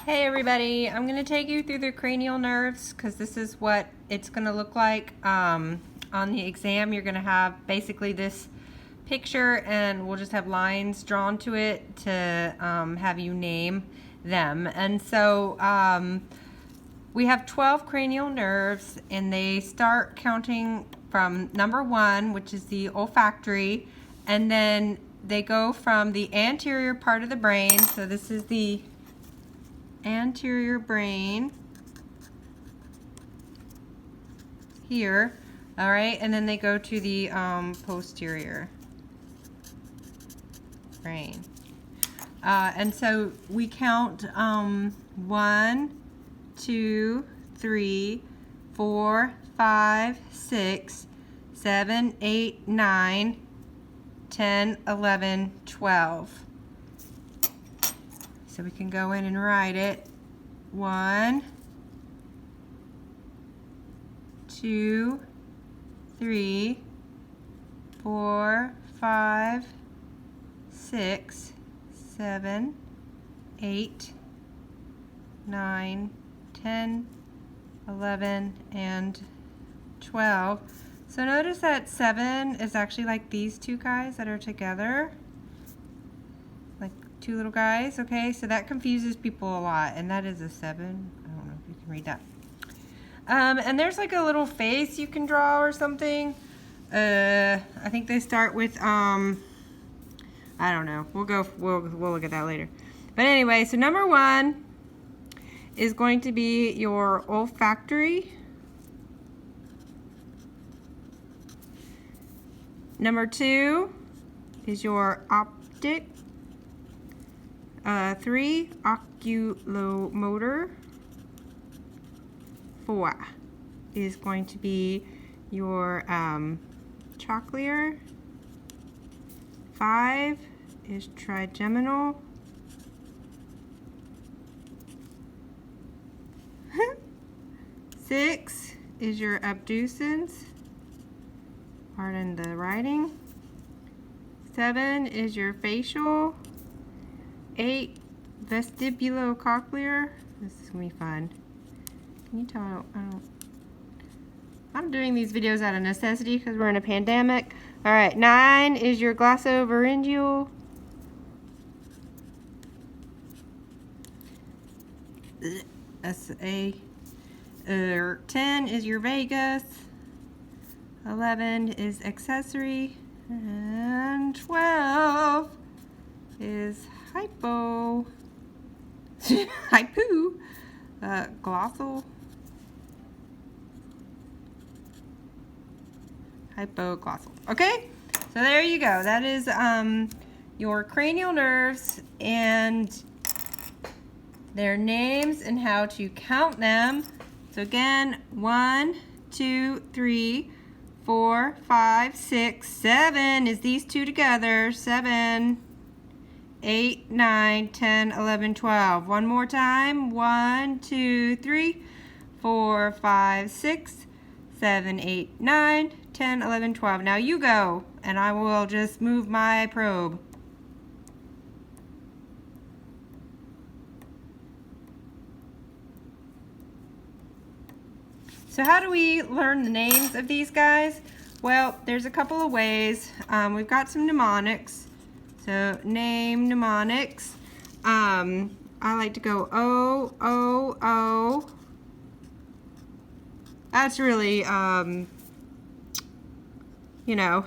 Hey everybody, I'm going to take you through the cranial nerves because this is what it's going to look like on the exam. You're going to have basically this picture and we'll just have lines drawn to it to have you name them. And so we have 12 cranial nerves and they start counting from number 1, which is the olfactory, and then they go from the anterior part of the brain. So this is the anterior brain here, all right, and then they go to the posterior brain, and so we count 1, 2, 3, 4, 5, 6, 7, 8, 9, 10, 11, 12. So we can go in and write it. 1, 2, 3, 4, 5, 6, 7, 8, 9, 10, 11, and 12. So notice that 7 is actually like these two guys that are together. Two little guys, okay? So that confuses people a lot, and that is a 7. I don't know if you can read that. And there's like a little face you can draw or something. I think they start with, I don't know. We'll look at that later. But anyway, so number 1 is going to be your olfactory. Number 2 is your optic. 3, oculomotor. 4 is going to be your trochlear. 5 is trigeminal. 6 is your abducens. Pardon the writing. 7 is your facial. 8, vestibulocochlear. This is gonna be fun. Can you tell? I'm doing these videos out of necessity because we're in a pandemic. All right, 9 is your glossopharyngeal. 10 is your vagus. 11 is accessory, and 12 is hypoglossal. Hypoglossal. Okay, so there you go. That is your cranial nerves and their names and how to count them. So again, 1, 2, 3, 4, 5, 6, 7 is these two together. 7, 8, 9, 10, 11, 12. One more time. 1, 2, 3, 4, 5, 6, 7, 8, 9, 10, 11, 12. Now you go, and I will just move my probe. So how do we learn the names of these guys? Well, there's a couple of ways. We've got some mnemonics. So name mnemonics. I like to go O, O, O. That's really, you know,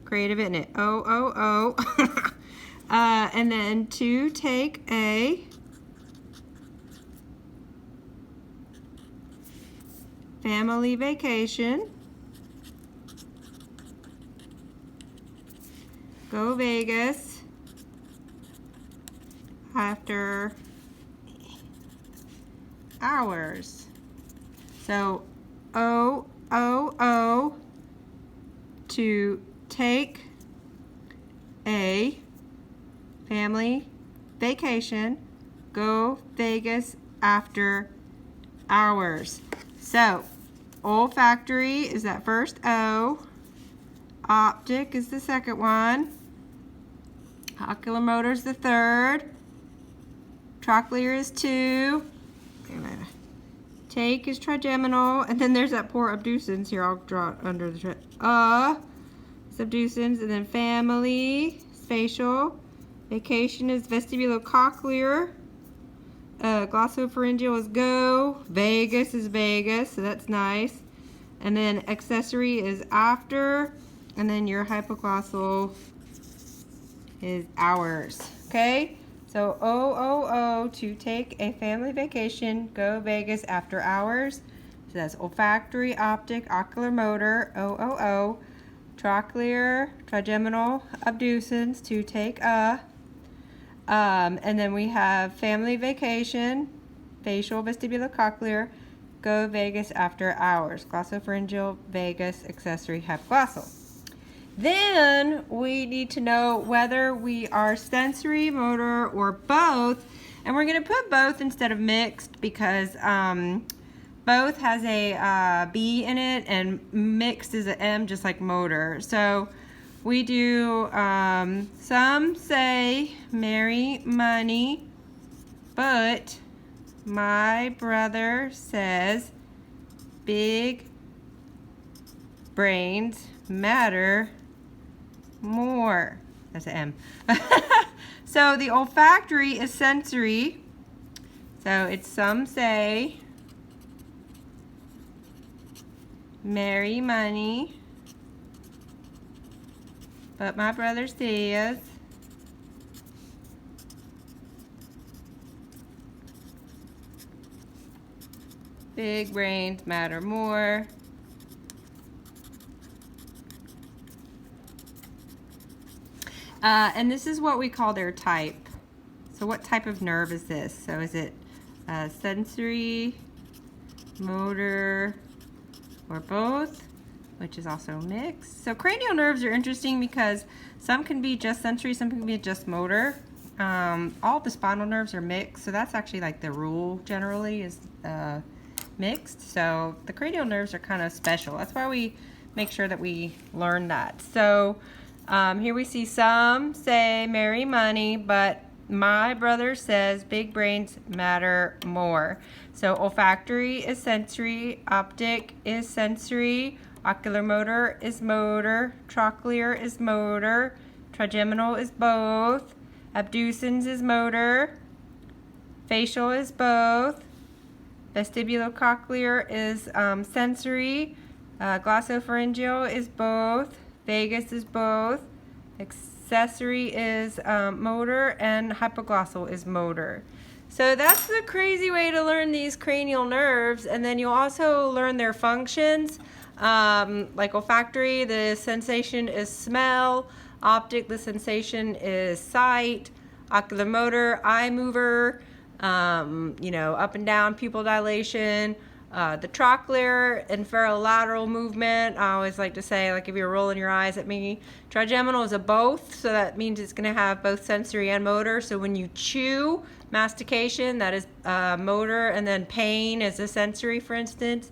creative, isn't it? O, O, O. And then to take a. Family vacation. Go Vegas. After hours. So O, O, O. To take a family vacation. Go Vegas after hours. So, olfactory is that first O. Optic is the second one. Oculomotor is the third. Trochlear is 2. Take is trigeminal, and then there's that poor abducens here. I'll draw it under the subducens, and then family, spatial. Vacation is vestibulocochlear. Glossopharyngeal is go. Vagus is vagus, so that's nice. And then accessory is after, and then your hypoglossal is hours. Okay? So O, to take a family vacation, go vagus after hours. So that's olfactory, optic, ocular motor, O. Trochlear, trigeminal, abducens, to take a. And then we have family vacation, facial, vestibulocochlear, go vagus after hours. Glossopharyngeal, vagus, accessory, hypoglossal. Then we need to know whether we are sensory, motor, or both. And we're going to put both instead of mixed because both has a B in it and mixed is an M, just like motor. So we do, some say marry money, but my brother says big brains matter more. That's an M. So the olfactory is sensory. So it's some say marry money, but my brother says big brains matter more. And this is what we call their type. So what type of nerve is this? So is it sensory, motor, or both, which is also mixed? So cranial nerves are interesting because some can be just sensory, some can be just motor. All the spinal nerves are mixed, so that's actually like the rule generally is mixed. So the cranial nerves are kind of special. That's why we make sure that we learn that. So here we see some say marry money, but my brother says big brains matter more. So olfactory is sensory, optic is sensory, ocular motor is motor, trochlear is motor, trigeminal is both, abducens is motor, facial is both, vestibulocochlear is sensory, glossopharyngeal is both, vagus is both, accessory is motor, and hypoglossal is motor. So that's the crazy way to learn these cranial nerves, and then you'll also learn their functions. Like olfactory, the sensation is smell. Optic, the sensation is sight. Ocular motor, eye mover, up and down, pupil dilation. The trochlear, inferolateral movement. I always like to say, like if you're rolling your eyes at me, trigeminal is a both, so that means it's going to have both sensory and motor. So when you chew, mastication, that is motor, and then pain is a sensory, for instance.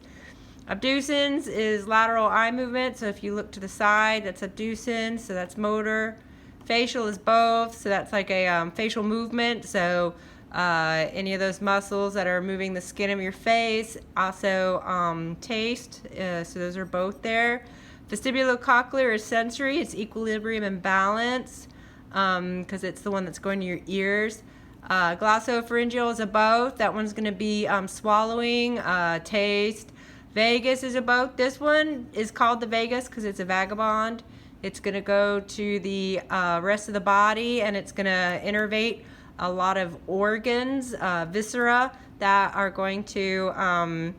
Abducens is lateral eye movement, so if you look to the side, that's abducens, so that's motor. Facial is both, so that's like a facial movement, so any of those muscles that are moving the skin of your face. Also taste, so those are both there. Vestibulocochlear is sensory, it's equilibrium and balance, because it's the one that's going to your ears. Glossopharyngeal is a both, that one's going to be swallowing, taste. Vagus is a both. This one is called the vagus because it's a vagabond. It's going to go to the rest of the body, and it's going to innervate a lot of organs, viscera, that are going to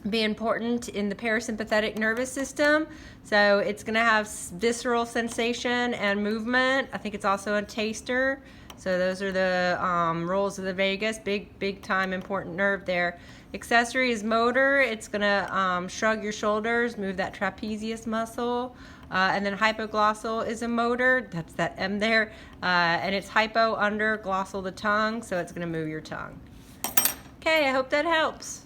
be important in the parasympathetic nervous system. So it's going to have visceral sensation and movement. I think it's also a taster. So those are the roles of the vagus, big time important nerve there. Accessory is motor. It's going to shrug your shoulders, move that trapezius muscle. And then hypoglossal is a motor. That's that M there. And it's hypo, under, glossal, the tongue. So it's going to move your tongue. Okay, I hope that helps.